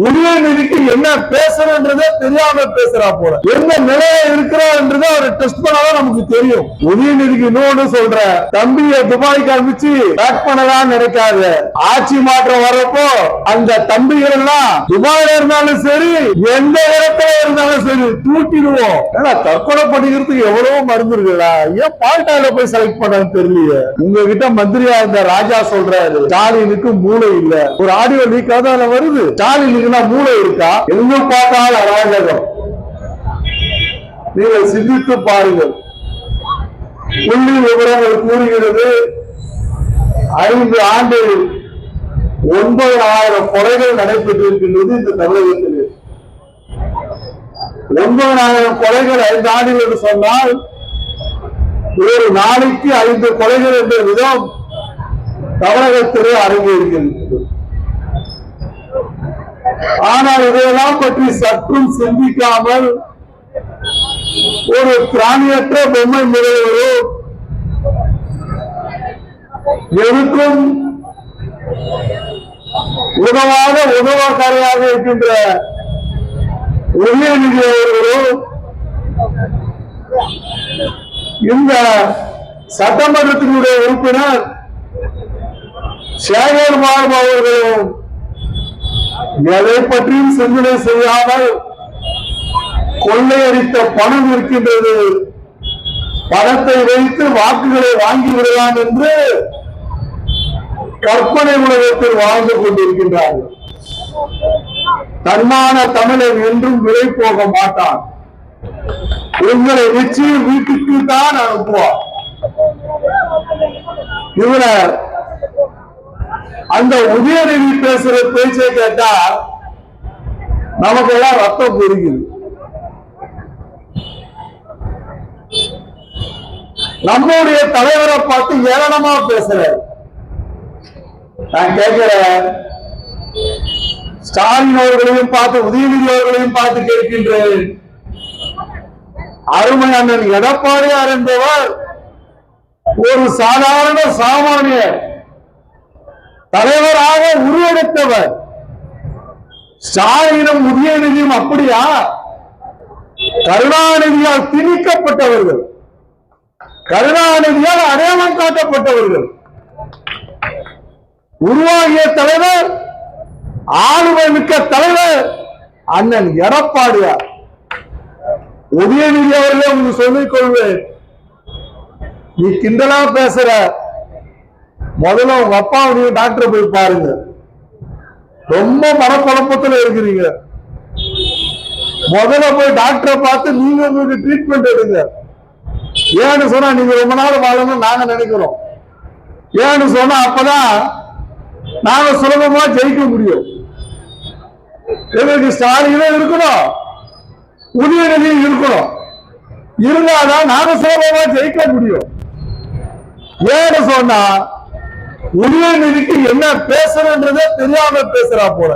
உதயநிதிக்கு என்ன பேசுறன்றதே தெரியாம பேசுறா போல, என்ன நிலையை இருக்கிறான்றதை அவர் டெஸ்ட் பண்ணாதான் நமக்கு தெரியும். உதயநிதிக்கு இன்னொன்னு சொல்ற, தம்பியை துபாய்க்கு அனுப்பிச்சு பேக் பண்ணதான் நினைக்காத. ஆட்சி மாற்றம் வரப்போ அந்த தம்பிகள் எல்லாம் துபாயில இருந்தாலும் சரி, எந்த இடத்துல இருந்தாலும் சரி தூக்கிடுவோம். ஏன்னா தற்கொலை பண்ணிக்கிறதுக்கு எவ்வளவோ மருந்து இருக்குடா, ஏன் பால்டால போய் செலக்ட் பண்ணான்னு தெரியலையே. உங்ககிட்ட மந்திரியா இருந்த ராஜா சொல்றாரு, ஸ்டாலினுக்கு மூளை இல்ல. ஒரு ஆடியோ லீக் தான் வருது, ஸ்டாலினுக்கு மூளை இருக்கா? எங்க பார்த்தாலும் அராஜகம். நீங்கள் சிந்தித்து பாருங்கள். புள்ளி விவரங்கள் கூறுகிறது, 5 ஆண்டில் 9,000 கொலைகள் நடைபெற்றிருக்கின்றது இந்த தமிழகத்தில். 9,000 கொலைகள் 5 ஆண்டுகள் என்று சொன்னால், ஒரு நாளைக்கு 5 கொலைகள் என்ற விதம் தமிழகத்திலே அரங்கேறுகிறது. ஆனால் இதையெல்லாம் பற்றி சற்றும் சிந்திக்காமல் ஒரு திராணியற்ற பொம்மை முதல்வரோ, எதுக்கும் உதவாத உதவக்காரையாக இருக்கின்ற உதயநிதி அவர்களோ, இந்த சட்டமன்றத்தினுடைய உறுப்பினர் சேகர் பாபு அவர்களும் எதை பற்றியும் சிந்தனை செய்யாமல் கொள்ளையடித்த பணம் இருக்கின்றது, பணத்தை வைத்து வாக்குகளை வாங்கி விடலாம் என்று கற்பனை உலகத்தில் வாழ்ந்து கொண்டிருக்கின்றார்கள். தன்மான தமிழன் என்றும் விலை போக மாட்டான். உங்களை நிச்சயம் வீட்டுக்கு தான் அனுப்புவார். இவரை அந்த உதயநிதி பேசுற பேச்சை கேட்டா நமக்கு எல்லாம் ரத்தம் பெருகுது. நம்முடைய தலைவரை பார்த்து ஏளனமா பேசுற. நான் கேட்கிறேன், ஸ்டாலின் அவர்களையும் பார்த்து உதயநிதி அவர்களையும் பார்த்து கேட்கின்றேன், அருமை அண்ணன் எடப்பாடியார் என்பவர் ஒரு சாதாரண சாமானியர் தலைவராக உருவெடுத்தவர். ஸ்டாலினும் உதயநிதியும் அப்படியா? கருணாநிதியால் திணிக்கப்பட்டவர்கள், கருணாநிதியால் அடையாளம் காட்டப்பட்டவர்கள். உருவாகிய தலைவர், ஆளுமை மிக்க தலைவர் அண்ணன் எடப்பாடியார். உதயநிதி அவர்களே உங்களுக்கு சொல்லிக் கொள்வேன், நீ கிண்டலா பேசுற, முதல்ல உங்க அப்பாவுடைய டாக்டர் போய் பாருங்க. ரொம்ப மனக்குழப்பத்தில் இருக்கிறீங்க. முதல்ல போய் டாக்டரை பார்த்து நீங்க உங்களுக்கு ட்ரீட்மெண்ட் எடுங்க. ஏன்னு சொன்னா நீங்க ரொம்ப நாள் வாழணும்னு நாங்க நினைக்கிறோம். ஏன்னு சொன்னா அப்பதான் நாங்க சுலபமா ஜெயிக்க முடியும். எங்களுக்கு ஸ்டாலினும் இருக்கணும், உதயநிதியும் இருக்கணும். இருந்தாதான் நாங்க சுலபமா ஜெயிக்க முடியும். ஏன்னு சொன்னா உதயநிதிக்கு என்ன பேசுறன்றதே தெரியாம பேசுறா போல,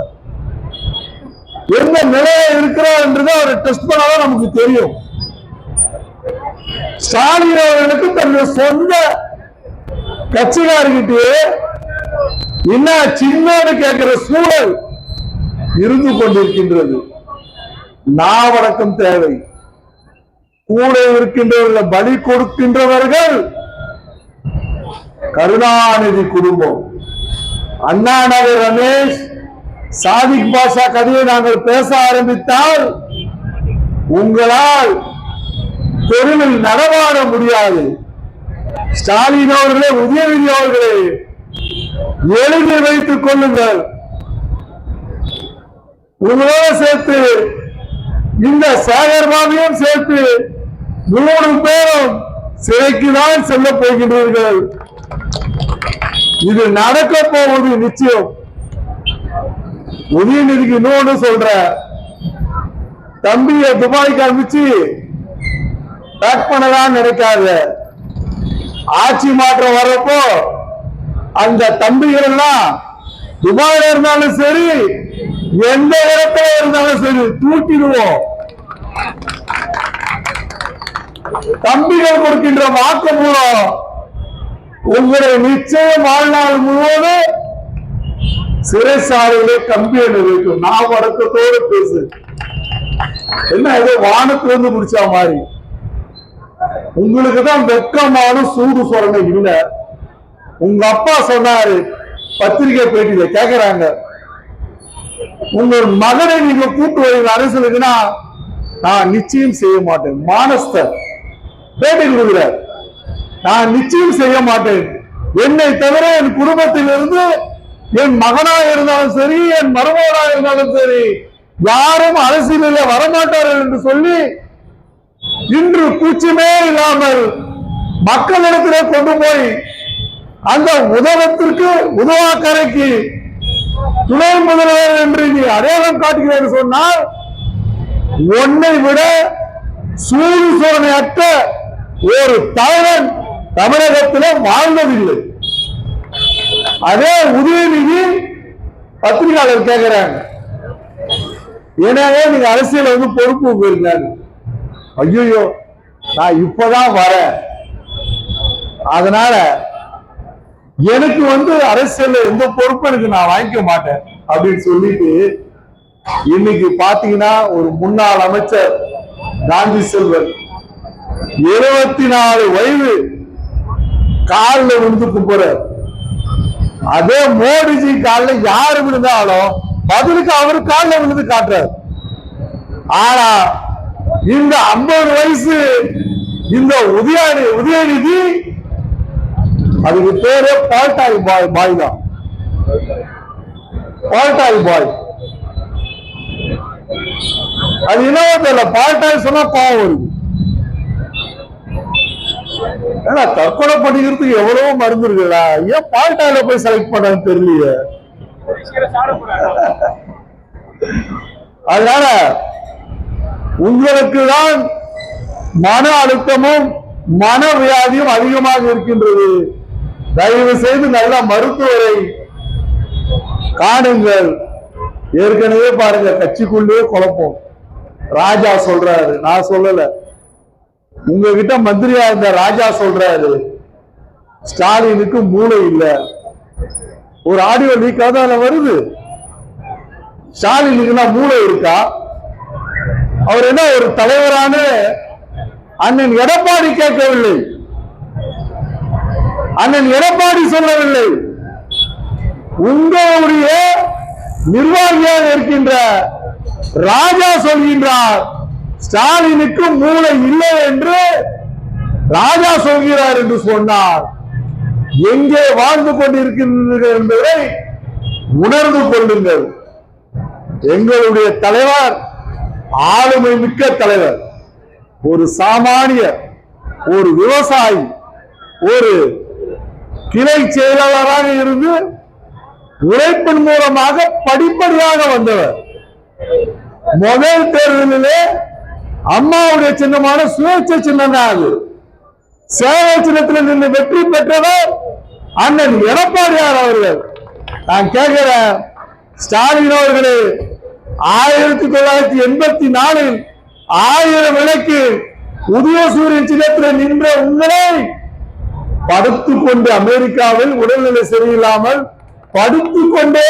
என்ன நிலையை இருக்கிறான்றதை அவர் டெஸ்ட் பண்ணாதான் நமக்கு தெரியும். ஸ்டாலின் அவர்களுக்கு தன்னுடைய சொந்த கட்சிக்காரர்கிட்டே என்ன சின்னன்னு கேட்கிற சூழல் இருந்து கொண்டிருக்கின்றது. நாவடக்கம் தேவை. கூட இருக்கின்றவர்களை பலி கொடுக்கின்றவர்கள் கருணாநிதி குடும்பம். அண்ணா நகர் ரமேஷ், சாதிக் பாஷா கதையை நாங்கள் பேச ஆரம்பித்தால் உங்களால் தெருவில் நடமாட முடியாது. ஸ்டாலின் அவர்களே, உதயநிதி அவர்களே, எழுதி வைத்துக் கொள்ளுங்கள். உங்களோட சேர்த்து இந்த சேகர் பாபுவையும் சேர்த்து 3 பேரும் சிறைக்குதான் செல்ல போகின்றீர்கள். இது நடக்க போவது நிச்சயம். உதயநிதிக்கு இன்னொன்னு சொல்ற, தம்பியை துபாய்க்கு அனுப்பிச்சு பேக் பண்ணதான் நினைக்காத. ஆட்சி மாற்றம் வரப்போ அந்த தம்பிகள் எல்லாம் துபாயில இருந்தாலும் சரி, எந்த இடத்துல இருந்தாலும் சரி தூக்கிடுவோம். தம்பிகள் கொடுக்கின்ற வாக்கு மூலம் உங்களை நிச்சயம் வாழ்நாள் முழுவதும் சிறைச்சாலையிலே கம்பி என்ன வைக்கும். நான் அடக்கத்தோடு பேசு. என்ன ஏதோ வானத்துல இருந்து முடிச்சா மாதிரி. உங்களுக்கு தான் வெட்கமான சூடு சொரணை இல்ல. உங்க அப்பா சொன்னாரு, பத்திரிகை பேட்டியில கேக்குறாங்க, உங்க மகனை நீங்க கூட்டு வருகிற அரசுக்குன்னா நான் நிச்சயம் செய்ய மாட்டேன். மானஸ்தர் பேட்டி கொடுக்கிறார், நான் நிச்சயம் செய்ய மாட்டேன். என்னை தவிர என் குடும்பத்திலிருந்து என் மகனா இருந்தாலும் சரி, என் மருமகனா இருந்தாலும் சரி, யாரும் அரசியலில் வரமாட்டார்கள் என்று சொல்லி இன்று கூச்சமே இல்லாமல் மக்களிடத்திலே கொண்டு போய் அந்த உதவத்திற்கு உதவாக்கரைக்கு துணை முதல்வர் என்று நீ அடையாளம் காட்டுகிறேன் சொன்னால், ஒன்னை விட சூடு சோதனையற்ற ஒரு தலைவன் தமிழகத்தில் வாழ்ந்ததில்லை. அதே உதயநிதி பத்திரிகையாளர் கேட்கிறாங்க, எனவே நீங்க அரசியல் வந்து பொறுப்பு போயிருக்காங்க. ஐயோ நான் இப்பதான் வரேன், அதனால எனக்கு வந்து அரசியல் எந்த பொறுப்பு எனக்கு நான் வாங்கிக்க மாட்டேன் அப்படின்னு சொல்லிட்டு இன்னைக்கு பாத்தீங்கன்னா ஒரு முன்னாள் அமைச்சர் காந்தி செல்வன் 74 வயது காலில் விழுந்து கும்புறார். அதே மோடிஜி காலில் யாரு விழுந்தாலும் பதிலுக்கு அவரு காலில் விழுந்து காட்டுறார். ஆனா இந்த 50 வயசு இந்த உதயநிதி அதுக்கு பேரு பால்டாய் பாய் தான். பால்டாய் பாய் அது என்னவோ தெரியல, பால்டாய் சொன்னா பாவம் வருது. ஏன்னா தற்கொலை பண்ணிக்கிறதுக்கு எவ்வளவோ மருந்து இருக்குல்ல, ஏன் பால்டாயில போய் செலக்ட் பண்ணான்னு தெரியலையே. அதனால உங்களுக்கு தான் மன அழுத்தமும் மன வியாதியும் அதிகமாக இருக்கின்றது. தயவு செய்து நல்ல மருத்துவரை காணுங்கள். ஏற்கனவே பாருங்க, கட்சிக்குள்ளே குழப்பம். ராஜா சொல்றாரு, நான் சொல்லல, உங்ககிட்ட மந்திரியா இருந்த ராஜா சொல்றாரு ஸ்டாலினுக்கு மூளை இல்ல. ஒரு ஆடியோ லீக் அதுல வருது. ஸ்டாலினுக்குன்னா மூளை இருக்கா? அவர் என்ன ஒரு தலைவரான அண்ணன் எடப்பாடி கேட்கவில்லை, அண்ணன் எடப்பாடி சொல்லவில்லை. உங்களுடைய நிர்வாகியாக இருக்கின்ற ராஜா சொல்கின்றார் ஸ்டாலினுக்கு மூளை இல்லை என்று ராஜா சொல்கிறார் என்று சொன்னார். எங்கே வாழ்ந்து கொண்டிருக்கின்றீர்கள் என்பதை உணர்ந்து கொள்ளுங்கள். எங்களுடைய தலைவர் ஆளுமை மிக்க தலைவர், ஒரு சாமானிய, ஒரு விவசாயி, ஒரு கிளை செயலாளராக இருந்து உழைப்பின் மூலமாக படிப்படியாக வந்தவர். முதல் தேர்தலிலே அம்மாவுடைய சின்னமான சுயேட்சை சின்னம் தான் அது. சேவை சின்னத்தில் நின்று வெற்றி பெற்றவர் அண்ணன் எடப்பாடியார் அவர்கள். நான் கேட்கிறேன், ஸ்டாலின் அவர்களே, 1984 1000 விலைக்கு உதயசூரியன் சின்னத்தில் நின்ற உங்களை படுத்துக்கொண்டு அமெரிக்காவில் உடல்நிலை சரியில்லாமல் படுத்துக்கொண்டே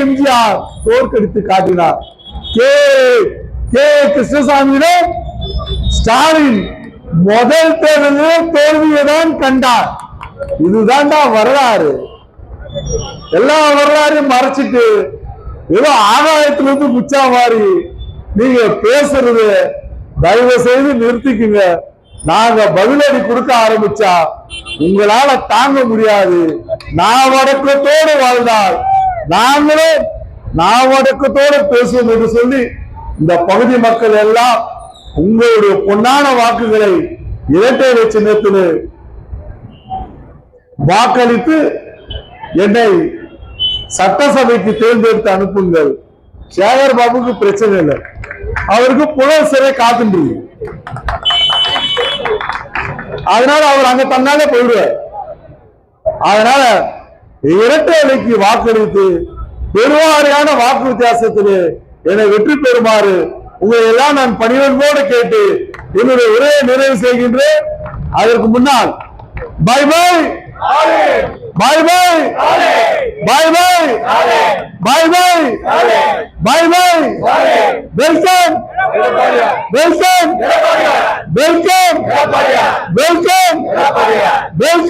எம்ஜிஆர் தோற்கடித்து காட்டினார். கே கிருஷ்ணசாமியிடம் ஸ்டாலின் முதல் தேர்தலில் தோல்வியை தான் கண்டார். இதுதான்டா வரலாறு. எல்லா வரலாறையும் மறைச்சிட்டு ஏதோ ஆகாயத்திலிருந்து முச்சா மாதிரி நீங்க பேசுறது தயவு செய்து நிறுத்திக்குங்க. நாங்க பதிலடி கொடுக்க ஆரம்பிச்சா உங்களால தாங்க முடியாது. நாவடக்கத்தோடு வாழ்ந்தால் நாங்களும் நாவடக்கத்தோடு பேசுவோம் என்று சொல்லி இந்த பகுதி மக்கள் எல்லாம் உங்களுடைய பொன்னான வாக்குகளை இரட்டை இலை சின்னத்தில் வாக்களித்து என்னை சட்டசபைக்கு தேர்ந்தெடுத்து அனுப்புங்கள். சேகர் பாபுக்கு பிரச்சனை இல்லை, அவருக்கு புலர் சிறை காத்துட்டு, அதனால அவர் அங்க தன்னாலே போயிடுவார். அதனால இரட்டை இலைக்கு வாக்களித்து பெருவாரியான வாக்கு வித்தியாசத்தில் என்னை வெற்றி பெறுமாறு உங்களை எல்லாம் நான் பணிவன்போடு கேட்டு என்னுடைய உரையை நிறைவு செய்கின்றேன். அதற்கு முன்னால் bye bye. Bye bye bye bye bye bye bye bye welcome welcome welcome welcome welcome